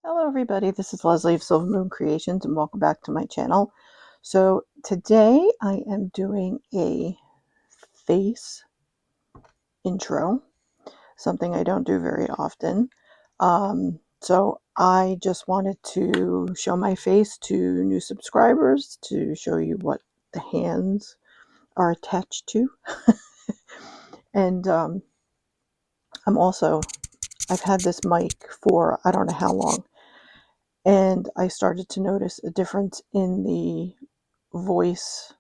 Hello everybody, this is Leslie of Silver Moon Creations and welcome back to my channel. So today I am doing a face intro, something I don't do very often. So I just wanted to show my face to new subscribers to show you what the hands are attached to. And I've had this mic for I don't know how long. And I started to notice a difference in the voice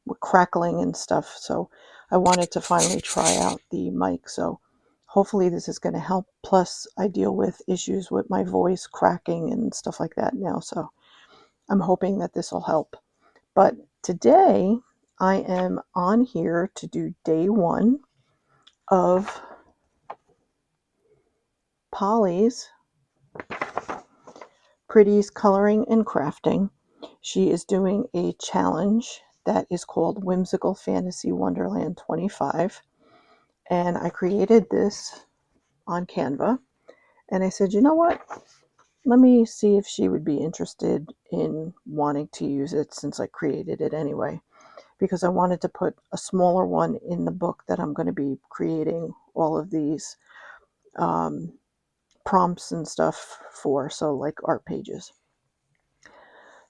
with crackling and stuff. So I wanted to finally try out the mic. So hopefully this is going to help. Plus I deal with issues with my voice cracking and stuff like that now. So I'm hoping that this will help. But today I am on here to do day one of Polly's Pretties Coloring and Crafting. She is doing a challenge that is called Whimsical Fantasy Wonderland 25. And I created this on Canva. And I said, you know what? Let me see if she would be interested in wanting to use it since I created it anyway. Because I wanted to put a smaller one in the book that I'm going to be creating all of these prompts and stuff for. So like art pages.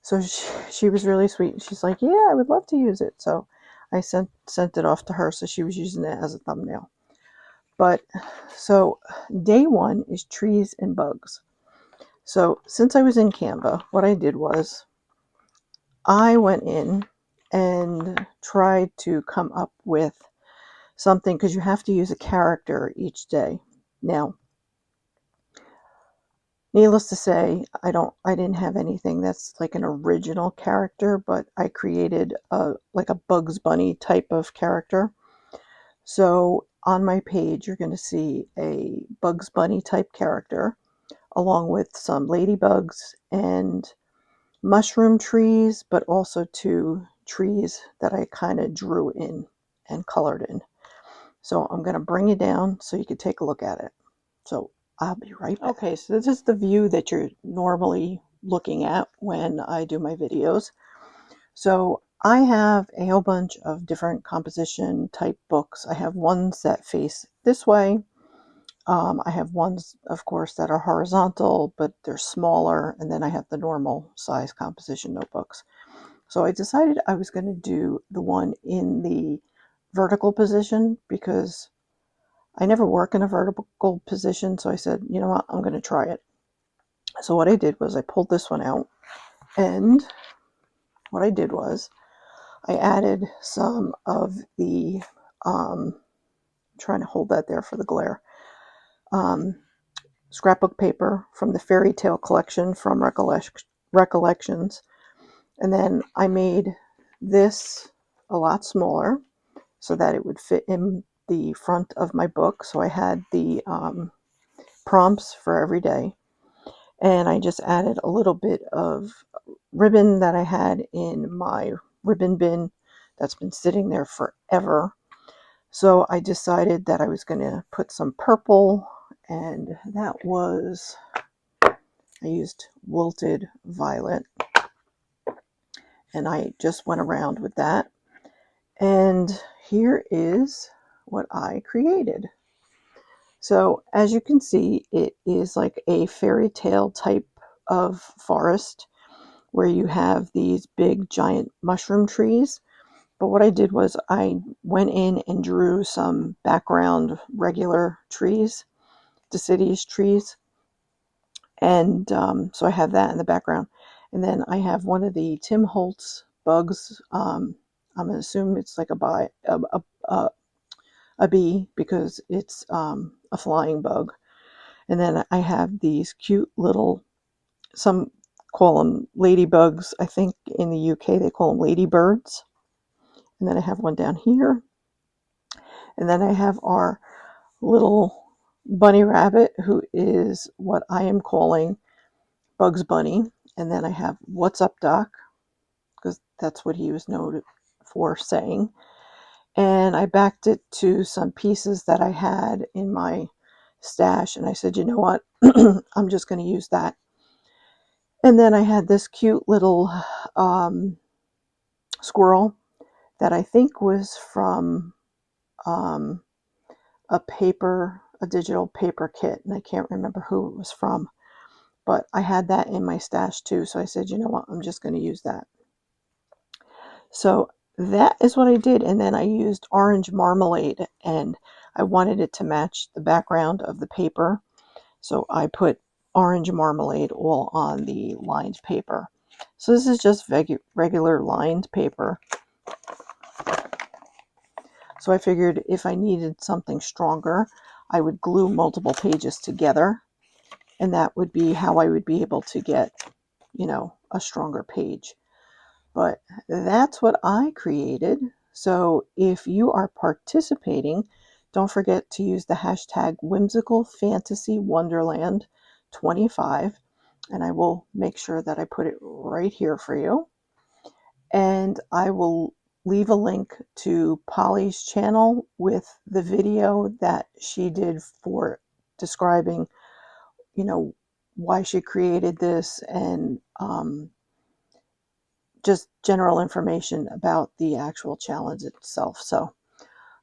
So she was really sweet. She's like, yeah, I would love to use it. So I sent it off to her. So she was using it as a thumbnail. But so day one is trees and bugs. So since I was in Canva, what I did was I went in and tried to come up with something because you have to use a character each day. Now, needless to say, I didn't have anything that's like an original character, but I created like a Bugs Bunny type of character. So on my page, you're going to see a Bugs Bunny type character along with some ladybugs and mushroom trees, but also two trees that I kind of drew in and colored in. So I'm going to bring it down so you can take a look at it. So I'll be right back. Okay, so this is the view that you're normally looking at when I do my videos. So I have a whole bunch of different composition type books. I have ones that face this way. I have ones, of course, that are horizontal, but they're smaller. And then I have the normal size composition notebooks. So I decided I was going to do the one in the vertical position because I never work in a vertical position. So I said, you know what, I'm going to try it. So what I did was I pulled this one out. And what I did was I added some of the, trying to hold that there for the glare, scrapbook paper from the fairy tale collection from Recollections. And then I made this a lot smaller so that it would fit in the front of my book. So I had the prompts for every day. And I just added a little bit of ribbon that I had in my ribbon bin that's been sitting there forever. So I decided that I was going to put some purple, and that was, I used wilted violet, and I just went around with that. And here is what I created. So as you can see, it is like a fairy tale type of forest where you have these big giant mushroom trees. But what I did was I went in and drew some background regular trees, deciduous trees. And so I have that in the background. And then I have one of the Tim Holtz bugs. I'm going to assume it's like a bee because it's a flying bug. And then I have these cute little, some call them ladybugs. I think in the UK they call them ladybirds. And then I have one down here. And then I have our little bunny rabbit, who is what I am calling Bugs Bunny. And then I have What's Up, Doc, because that's what he was known for saying. And I backed it to some pieces that I had in my stash. And I said, you know what? I'm just going to use that. And then I had this cute little um, squirrel that I think was from um, a digital paper kit, and I can't remember who it was from, but I had that in my stash too. So I said, you know what, I'm just going to use that. So that is what I did. And then I used orange marmalade, and I wanted it to match the background of the paper. So I put orange marmalade all on the lined paper. So this is just regular lined paper. So I figured if I needed something stronger, I would glue multiple pages together, and that would be how I would be able to get, a stronger page. But that's what I created. So if you are participating, don't forget to use the hashtag whimsical fantasy wonderland 25, and I will make sure that I put it right here for you. And I will leave a link to Polly's channel with the video that she did for describing, you know, why she created this, and just general information about the actual challenge itself. So,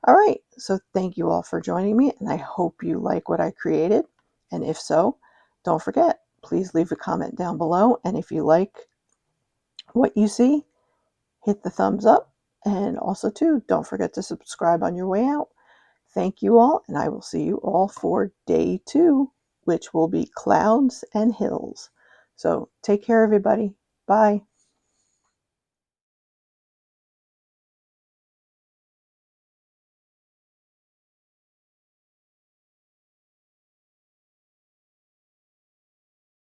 all right. So, thank you all for joining me, and I hope you like what I created. And if so, don't forget, please leave a comment down below. And if you like what you see, hit the thumbs up. And also, too, don't forget to subscribe on your way out. Thank you all, and I will see you all for day 2, which will be clouds and hills. So, take care, everybody. Bye.